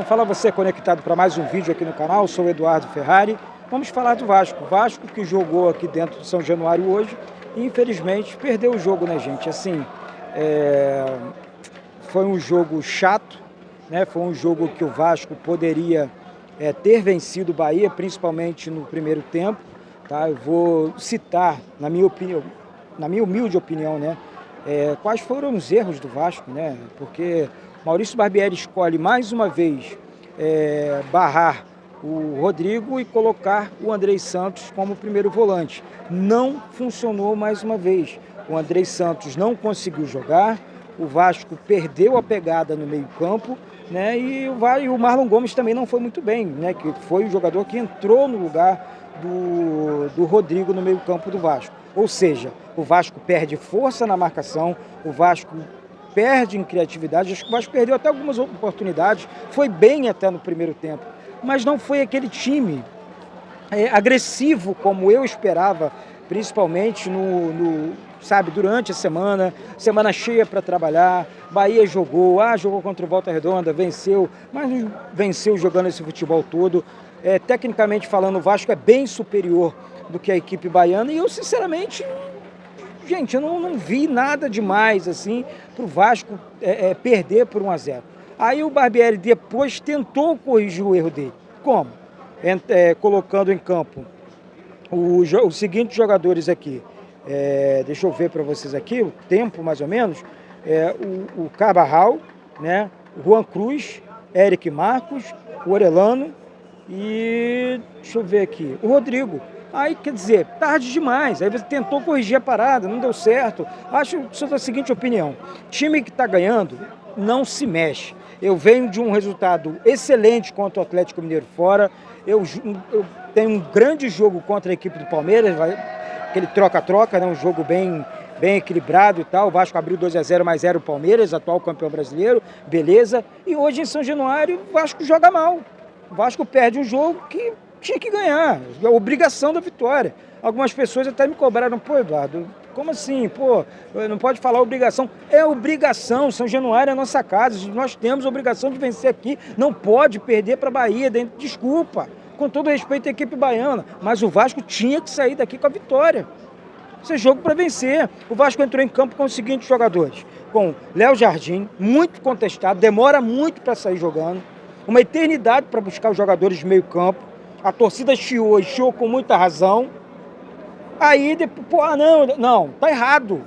Fala você conectado para mais um vídeo aqui no canal, sou o Eduardo Ferrari. Vamos falar do Vasco. Vasco que jogou aqui dentro de São Januário hoje e infelizmente perdeu o jogo, né, gente? Assim, foi um jogo chato, né? Foi um jogo que o Vasco poderia ter vencido o Bahia, principalmente no primeiro tempo. Tá? Eu vou citar, na minha opinião, na minha humilde opinião, né? Quais foram os erros do Vasco, né? Porque Maurício Barbieri escolhe mais uma vez barrar o Rodrigo e colocar o Andrei Santos como primeiro volante. Não funcionou mais uma vez. O Andrei Santos não conseguiu jogar, o Vasco perdeu a pegada no meio-campo, né? E o Marlon Gomes também não foi muito bem, né? Que foi o jogador que entrou no lugar do Rodrigo no meio-campo do Vasco. Ou seja, o Vasco perde força na marcação, o Vasco perde em criatividade, acho que o Vasco perdeu até algumas oportunidades, foi bem até no primeiro tempo, mas não foi aquele time agressivo como eu esperava, principalmente sabe, durante a semana cheia para trabalhar. Bahia jogou contra o Volta Redonda, venceu, mas não venceu jogando esse futebol todo. Tecnicamente falando, o Vasco é bem superior do que a equipe baiana e eu, sinceramente, gente, eu não vi nada demais assim para o Vasco perder por 1-0. Aí o Barbieri depois tentou corrigir o erro dele. Como? Colocando em campo os seguintes jogadores aqui. Deixa eu ver para vocês aqui, o tempo mais ou menos. O Carvajal, né? O Juan Cruz, Eric Marcos, o Orelano e, deixa eu ver aqui, o Rodrigo. Aí, quer dizer, tarde demais. Aí você tentou corrigir a parada, não deu certo. Sou da seguinte opinião: time que está ganhando não se mexe. Eu venho de um resultado excelente contra o Atlético Mineiro fora. Eu tenho um grande jogo contra a equipe do Palmeiras, aquele troca-troca, né? Um jogo bem equilibrado e tal. O Vasco abriu 2-0, mas era o Palmeiras, atual campeão brasileiro, beleza. E hoje em São Januário, o Vasco joga mal. O Vasco perde um jogo que tinha que ganhar, a obrigação da vitória. Algumas pessoas até me cobraram: pô, Eduardo, como assim? Pô, não pode falar obrigação. É obrigação, São Januário é a nossa casa, nós temos a obrigação de vencer aqui, não pode perder para a Bahia, desculpa, com todo respeito à equipe baiana, mas o Vasco tinha que sair daqui com a vitória. Esse é jogo para vencer. O Vasco entrou em campo com os seguintes jogadores: com Léo Jardim, muito contestado, demora muito para sair jogando, uma eternidade para buscar os jogadores de meio campo. A torcida chiou com muita razão. Aí depois, não, tá errado.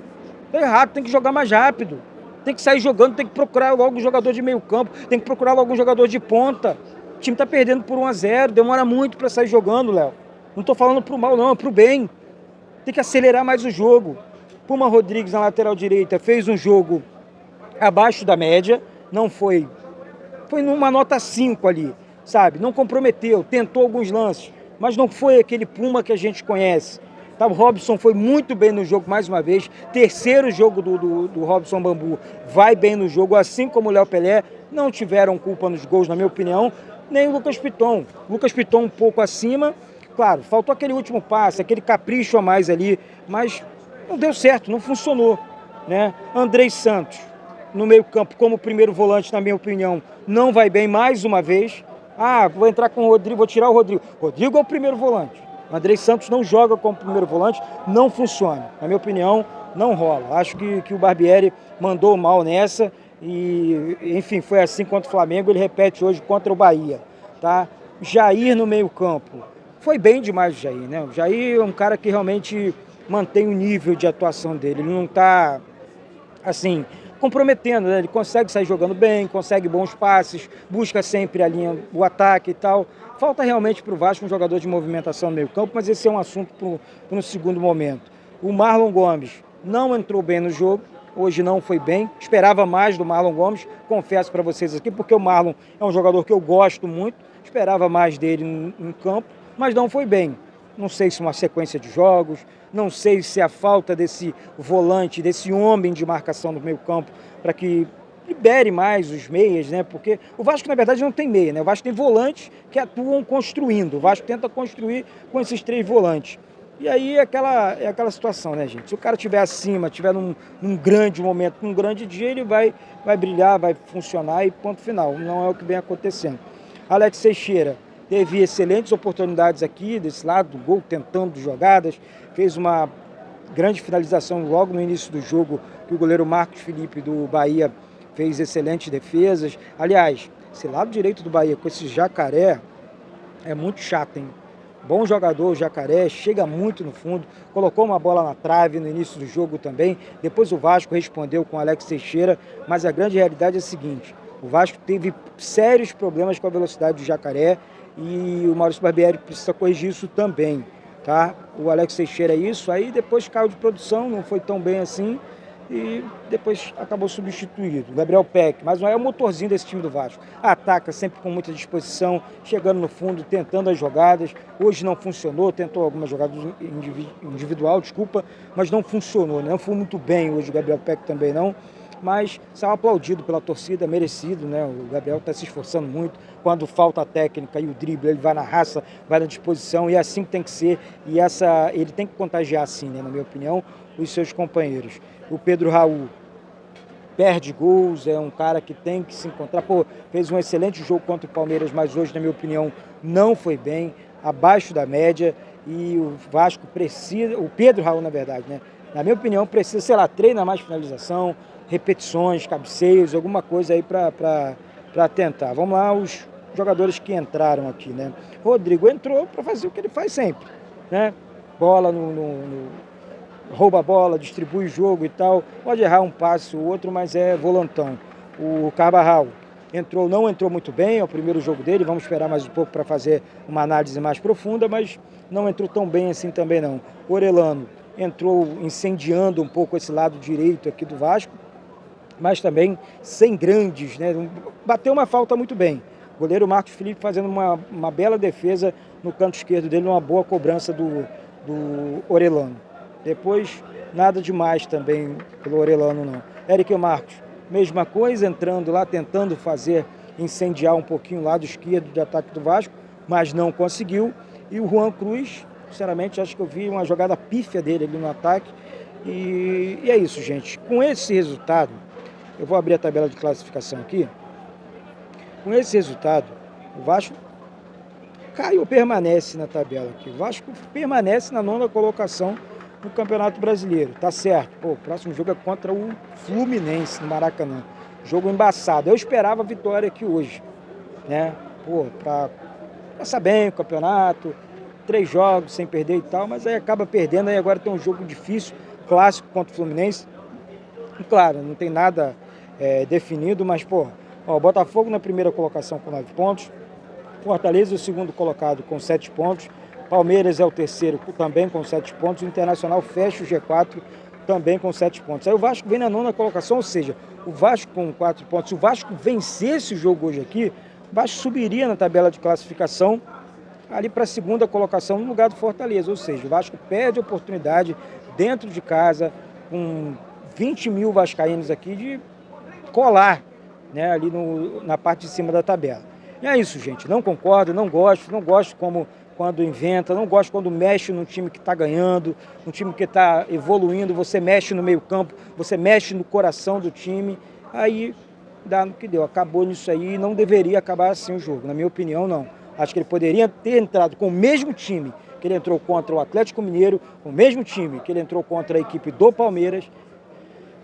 Tá errado, tem que jogar mais rápido. Tem que sair jogando, tem que procurar logo um jogador de meio campo, tem que procurar logo um jogador de ponta. O time tá perdendo por 1-0, demora muito para sair jogando, Léo. Não tô falando pro mal não, é pro bem. Tem que acelerar mais o jogo. Puma Rodrigues na lateral direita fez um jogo abaixo da média, não foi numa nota 5 ali, sabe? Não comprometeu, tentou alguns lances, mas não foi aquele Puma que a gente conhece. Tá, o Robson foi muito bem no jogo mais uma vez, terceiro jogo do Robson Bambu, vai bem no jogo, assim como o Léo Pelé. Não tiveram culpa nos gols, na minha opinião, nem o Lucas Piton. Lucas Piton um pouco acima, claro, faltou aquele último passe, aquele capricho a mais ali, mas não deu certo, não funcionou, né? Andrei Santos no meio campo como primeiro volante, na minha opinião, não vai bem mais uma vez. Vou entrar com o Rodrigo, vou tirar o Rodrigo. Rodrigo é o primeiro volante. O Andrei Santos não joga como primeiro volante, não funciona. Na minha opinião, não rola. Acho que o Barbieri mandou mal nessa e, enfim, foi assim contra o Flamengo, ele repete hoje contra o Bahia, tá? Jair no meio campo. Foi bem demais o Jair, né? O Jair é um cara que realmente mantém o nível de atuação dele. Ele não está, assim, comprometendo, né? Ele consegue sair jogando bem, consegue bons passes, busca sempre a linha, o ataque e tal. Falta realmente para o Vasco um jogador de movimentação no meio campo, mas esse é um assunto para um segundo momento. O Marlon Gomes não entrou bem no jogo, hoje não foi bem, esperava mais do Marlon Gomes, confesso para vocês aqui, porque o Marlon é um jogador que eu gosto muito, esperava mais dele em campo, mas não foi bem. Não sei se uma sequência de jogos, não sei se a falta desse volante, desse homem de marcação no meio campo, para que libere mais os meias, né? Porque o Vasco, na verdade, não tem meia, né? O Vasco tem volantes que atuam construindo. O Vasco tenta construir com esses três volantes. E aí é aquela situação, né, gente? Se o cara estiver acima, estiver num grande momento, num grande dia, ele vai brilhar, vai funcionar e ponto final. Não é o que vem acontecendo. Alex Teixeira teve excelentes oportunidades aqui, desse lado do gol, tentando jogadas, fez uma grande finalização logo no início do jogo, que o goleiro Marcos Felipe do Bahia fez excelentes defesas. Aliás, esse lado direito do Bahia com esse Jacaré é muito chato, hein? Bom jogador, o Jacaré, chega muito no fundo, colocou uma bola na trave no início do jogo também, depois o Vasco respondeu com o Alex Teixeira, mas a grande realidade é a seguinte, o Vasco teve sérios problemas com a velocidade do Jacaré e o Maurício Barbieri precisa corrigir isso também, tá? O Alex Teixeira é isso, aí depois caiu de produção, não foi tão bem assim, e depois acabou substituído. Gabriel Peck, mas não é o motorzinho desse time do Vasco. Ataca sempre com muita disposição, chegando no fundo, tentando as jogadas. Hoje não funcionou, tentou algumas jogadas individual, mas não funcionou, né? Não foi muito bem hoje o Gabriel Peck também não. Mas saiu aplaudido pela torcida, merecido, né? O Gabriel está se esforçando muito. Quando falta a técnica e o drible, ele vai na raça, vai na disposição, e é assim que tem que ser. E ele tem que contagiar assim, né? Na minha opinião, os seus companheiros. O Pedro Raul perde gols, é um cara que tem que se encontrar. Pô, fez um excelente jogo contra o Palmeiras, mas hoje, na minha opinião, não foi bem, abaixo da média. E o Vasco precisa, o Pedro Raul, na verdade, né? Na minha opinião, precisa, sei lá, treinar mais finalização, repetições, cabeceios, alguma coisa aí para tentar. Vamos lá, os jogadores que entraram aqui, né? Rodrigo entrou para fazer o que ele faz sempre, né? Bola rouba a bola, distribui o jogo e tal, pode errar um passe ou outro, mas é volantão. O Carvajal não entrou muito bem, é o primeiro jogo dele, vamos esperar mais um pouco para fazer uma análise mais profunda, mas não entrou tão bem assim também não. Orelano entrou incendiando um pouco esse lado direito aqui do Vasco, mas também sem grandes, né? Bateu uma falta muito bem. O goleiro Marcos Felipe fazendo uma bela defesa no canto esquerdo dele, uma boa cobrança do Orelano. Depois, nada demais também pelo Orelano, não. Eric Marcos, mesma coisa, entrando lá, tentando incendiar um pouquinho o lado esquerdo de ataque do Vasco, mas não conseguiu. E o Juan Cruz, sinceramente, acho que eu vi uma jogada pífia dele ali no ataque. E é isso, gente. Com esse resultado, eu vou abrir a tabela de classificação aqui. Com esse resultado, o Vasco caiu, permanece na tabela aqui. O Vasco permanece na 9ª colocação no Campeonato Brasileiro, tá certo. Pô, o próximo jogo é contra o Fluminense, no Maracanã. Jogo embaçado. Eu esperava a vitória aqui hoje, né? Pô, pra passar bem o campeonato, 3 jogos sem perder e tal, mas aí acaba perdendo, aí agora tem um jogo difícil, clássico contra o Fluminense. E, claro, não tem nada definido, mas, pô, ó, o Botafogo na primeira colocação com 9 pontos, Fortaleza o segundo colocado com 7 pontos, Palmeiras é o terceiro também com 7 pontos, o Internacional fecha o G4 também com 7 pontos. Aí o Vasco vem na 9ª colocação, ou seja, o Vasco com 4 pontos, se o Vasco vencesse o jogo hoje aqui, o Vasco subiria na tabela de classificação ali para a 2ª colocação no lugar do Fortaleza, ou seja, o Vasco perde a oportunidade dentro de casa, com 20 mil vascaínos aqui, de colar, né, ali na parte de cima da tabela. E é isso, gente, não concordo, não gosto como quando inventa, não gosto quando mexe num time que está ganhando, um time que está evoluindo, você mexe no meio campo, você mexe no coração do time, aí dá no que deu, acabou nisso aí, não deveria acabar assim o jogo, na minha opinião não. Acho que ele poderia ter entrado com o mesmo time que ele entrou contra o Atlético Mineiro, com o mesmo time que ele entrou contra a equipe do Palmeiras,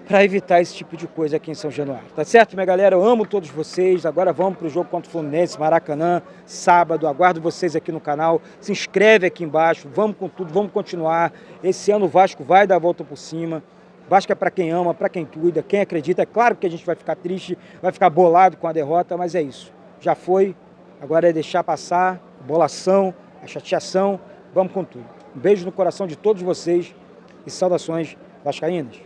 para evitar esse tipo de coisa aqui em São Januário. Tá certo, minha galera? Eu amo todos vocês. Agora vamos para o jogo contra o Fluminense, Maracanã, sábado. Aguardo vocês aqui no canal. Se inscreve aqui embaixo. Vamos com tudo, vamos continuar. Esse ano o Vasco vai dar a volta por cima. Vasco é para quem ama, para quem cuida, quem acredita. É claro que a gente vai ficar triste, vai ficar bolado com a derrota, mas é isso. Já foi. Agora é deixar passar a bolação, a chateação. Vamos com tudo. Um beijo no coração de todos vocês e saudações vascaínas.